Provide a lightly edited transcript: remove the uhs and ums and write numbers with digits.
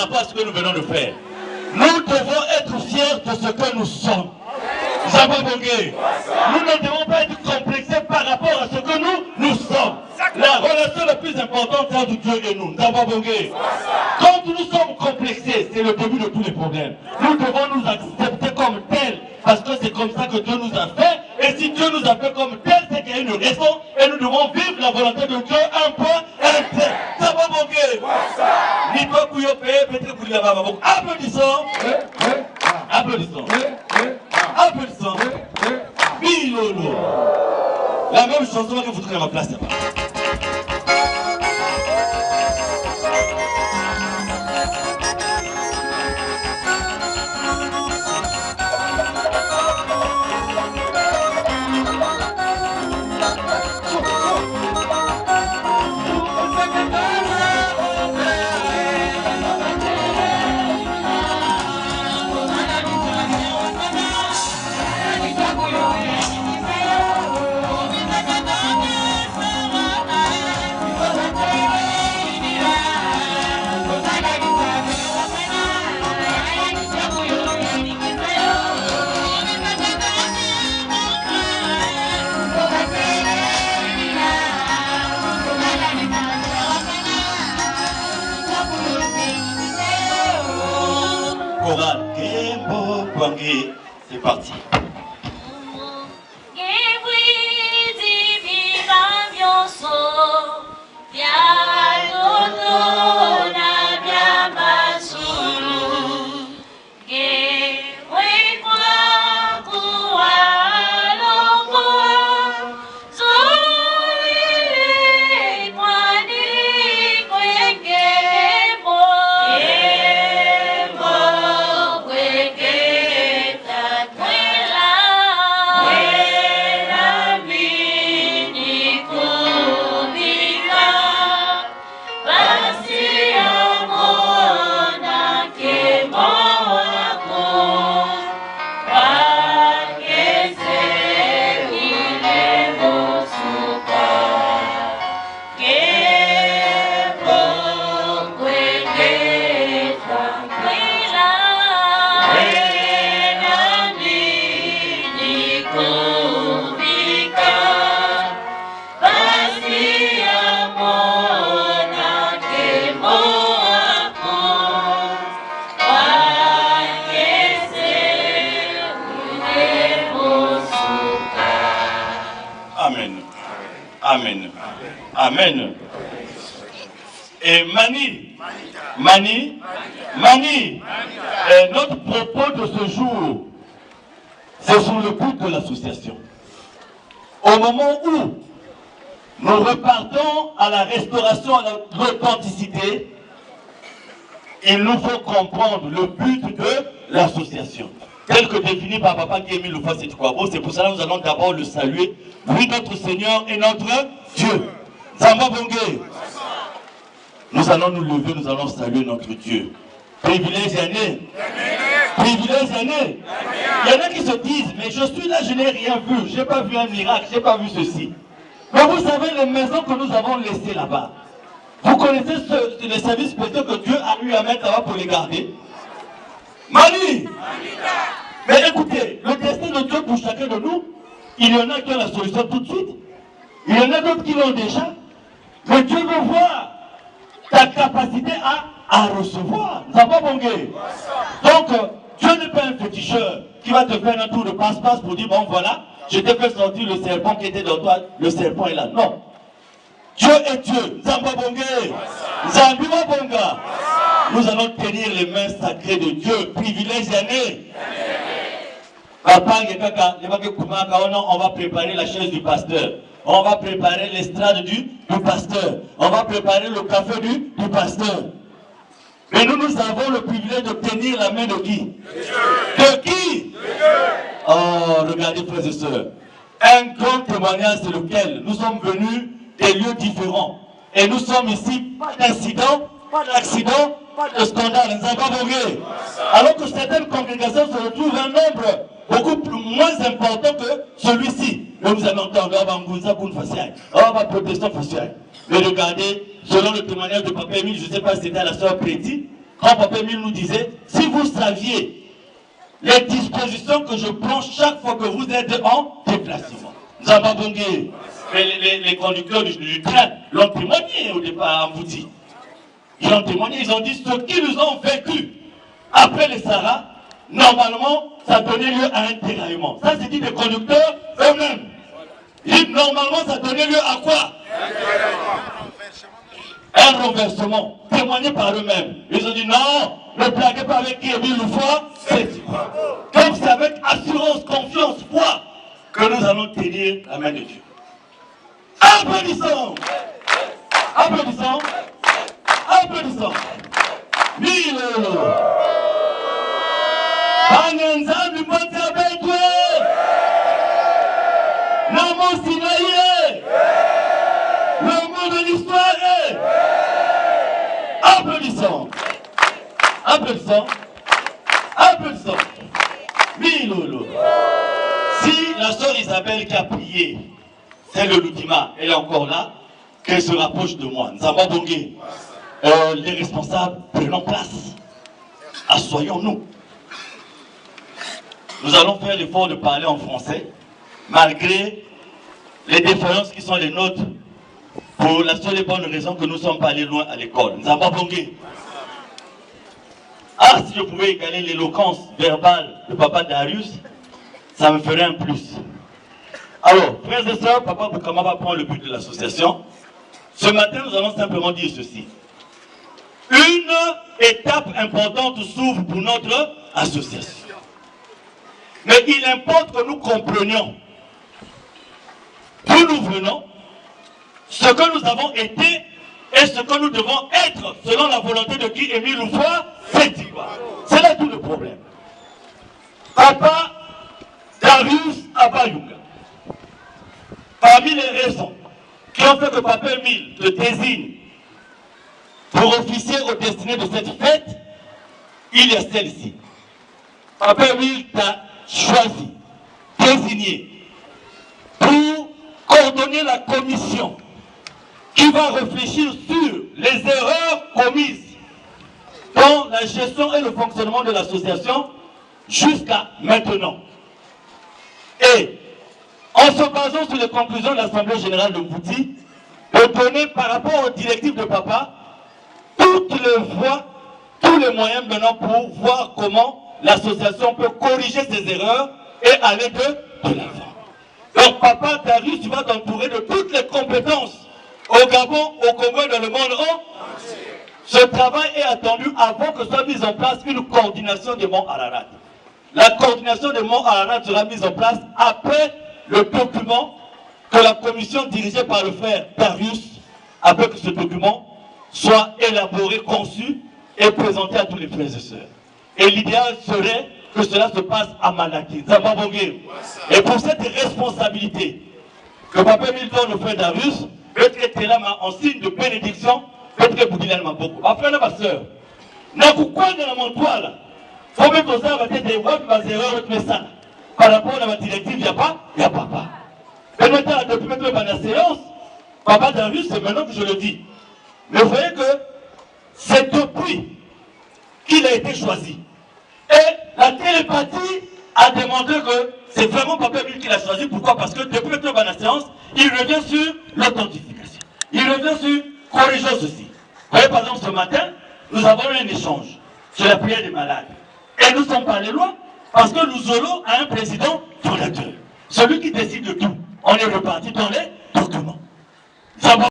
rapport à ce que nous venons de faire. Nous devons être fiers de ce que nous sommes. Zababongé. Nous ne devons pas être complexés par rapport à ce que nous sommes. La relation la plus importante entre Dieu et nous. Zababongé. Quand nous sommes complexés, c'est le début de tous les problèmes. Nous devons nous accepter comme tels, parce que c'est comme ça que Dieu nous a fait. Et si Dieu nous a fait comme tels, c'est qu'il y a une raison. Et nous devons vivre la volonté de Dieu, un point, un tel. Zababongé. Nipo Kouyope, Petre Kouliaba. Applaudissons. Applaudissons. Applaudissons. Bilolo. La même chanson que vous trouvez à ma place là-bas. C'est parti. Amen. Amen. Et Mani. Et notre propos de ce jour, c'est sur le but de l'association. Au moment où nous repartons à la restauration, à l'authenticité, il nous faut comprendre le but de l'association. Tel que défini par Papa Kémy Loufasset Kwabo, c'est pour cela que nous allons d'abord le saluer. Oui, notre Seigneur et notre Dieu. Zamba Bongé. Nous allons nous lever, nous allons saluer notre Dieu. Privilège année. Privilège année. Il y en a qui se disent, mais je suis là, je n'ai rien vu. Je n'ai pas vu un miracle, je n'ai pas vu ceci. Mais vous savez, les maisons que nous avons laissées là-bas, vous connaissez les services spéciaux que Dieu a eu à mettre là-bas pour les garder? Mani. Mais écoutez, le destin de Dieu pour chacun de nous, il y en a qui ont la solution tout de suite. Il y en a d'autres qui l'ont déjà. Mais Dieu veut voir ta capacité à recevoir. Ça va bonguer. Donc, Dieu n'est pas un féticheur qui va te faire un tour de passe-passe pour dire, bon voilà, je t'ai fait sortir le serpent qui était dans toi, le serpent est là. Non. Dieu est Dieu. Zamba bongué. Zambiwa bonga. Nous allons tenir les mains sacrées de Dieu. Privilège d'année. On va préparer la chaise du pasteur. On va préparer l'estrade du pasteur. On va préparer le café du pasteur. Mais nous avons le privilège de tenir la main de qui? De qui? Oh, regardez, frères et sœurs. Un grand témoignage, c'est lequel? Nous sommes venus des lieux différents. Et nous sommes ici, pas d'incident, pas d'accident, pas de scandale. Nous avons voulu. Alors que certaines congrégations se retrouvent un nombre beaucoup moins important que celui-ci. Mais vous allez entendre, on va protestant facial. Mais regardez, selon le témoignage de Papa Émile, je ne sais pas si c'était à la soeur Préti, quand Papa Émile nous disait, si vous saviez les dispositions que je prends chaque fois que vous êtes en déplacement. Zambabongé, les conducteurs du train l'ont témoigné au départ à Mbouti. Ils ont témoigné, ils ont dit ce qu'ils nous ont vécu après les Sahara, normalement, ça donnait lieu à un déraillement. Ça, c'est dit des conducteurs eux-mêmes. Normalement, ça donnait lieu à quoi? Un renversement, témoigné par eux-mêmes. Ils ont dit non, ne plaguez pas avec qui Émile Loufoua, c'est comme c'est avec assurance, confiance, foi que nous allons tenir la main de Dieu. Applaudissons! Applaudissons! Applaudissons! Mille! Banyanzambi Mwantabetwe! Namo Sinaïe! Le mot de l'histoire est... Applaudissons! Applaudissons! Applaudissons! Milolo! Si la sœur Isabelle qui a prié, c'est le Lukima, elle est encore là, qu'elle se rapproche de moi. Nzambabongé, les responsables, prenons place. Assoyons-nous. Nous allons faire l'effort de parler en français, malgré les défaillances qui sont les nôtres, pour la seule et bonne raison que nous ne sommes pas allés loin à l'école. Nzambabongé. Ah, si je pouvais égaler l'éloquence verbale de Papa Darius, ça me ferait un plus. Alors, frères et sœurs, Papa Boukama va prendre le but de l'association. Ce matin, nous allons simplement dire ceci. Une étape importante s'ouvre pour notre association. Mais il importe que nous comprenions d'où nous venons, ce que nous avons été et ce que nous devons être selon la volonté de qui Émile Loufoua, c'est là tout le problème. Papa Darius Abayunga, parmi les raisons qui ont fait que Papa Émile te désigne pour officier au destiné de cette fête, il y a celle-ci. Papa Émile t'a choisi, désigné, pour coordonner la commission qui va réfléchir sur les erreurs commises dans la gestion et le fonctionnement de l'association jusqu'à maintenant. Et en se basant sur les conclusions de l'Assemblée générale de Mbouti, de donner par rapport aux directives de Papa toutes les voies, tous les moyens maintenant pour voir comment l'association peut corriger ses erreurs et aller de l'avant. Donc Papa Darius, tu vas t'entourer de toutes les compétences au Gabon, au Congo et dans le monde entier. Ce travail est attendu avant que soit mise en place une coordination des monts Ararat. La coordination des monts Ararat sera mise en place après le document que la commission dirigée par le frère Darius, après que ce document soit élaboré, conçu et présenté à tous les frères et sœurs. Et l'idéal serait que cela se passe à Malaki, Zambabongé. Et pour cette responsabilité que Papa Émile donne au frère Darius, peut-être là en signe de bénédiction, peut-être vous dire beaucoup. Ma frère et ma soeur, n'a quoi dans mon toit là? Faut mettre aux arbres des erreurs par rapport à la directive, il n'y a pas, il n'y a pas. Et maintenant, depuis maintenant, la séance, Papa Darius, c'est maintenant que je le dis. Mais vous voyez que c'est depuis qu'il a été choisi. Et la télépathie a demandé que c'est vraiment Papa Émile qui l'a choisi. Pourquoi? Parce que depuis maintenant, la séance, il revient sur l'authentification. Il revient sur corrigeons ceci. Vous voyez, par exemple, ce matin, nous avons eu un échange sur la prière des malades. Et nous sommes pas allés loin, parce que nous aurons un président fondateur. Celui qui décide de tout. On est reparti dans les documents.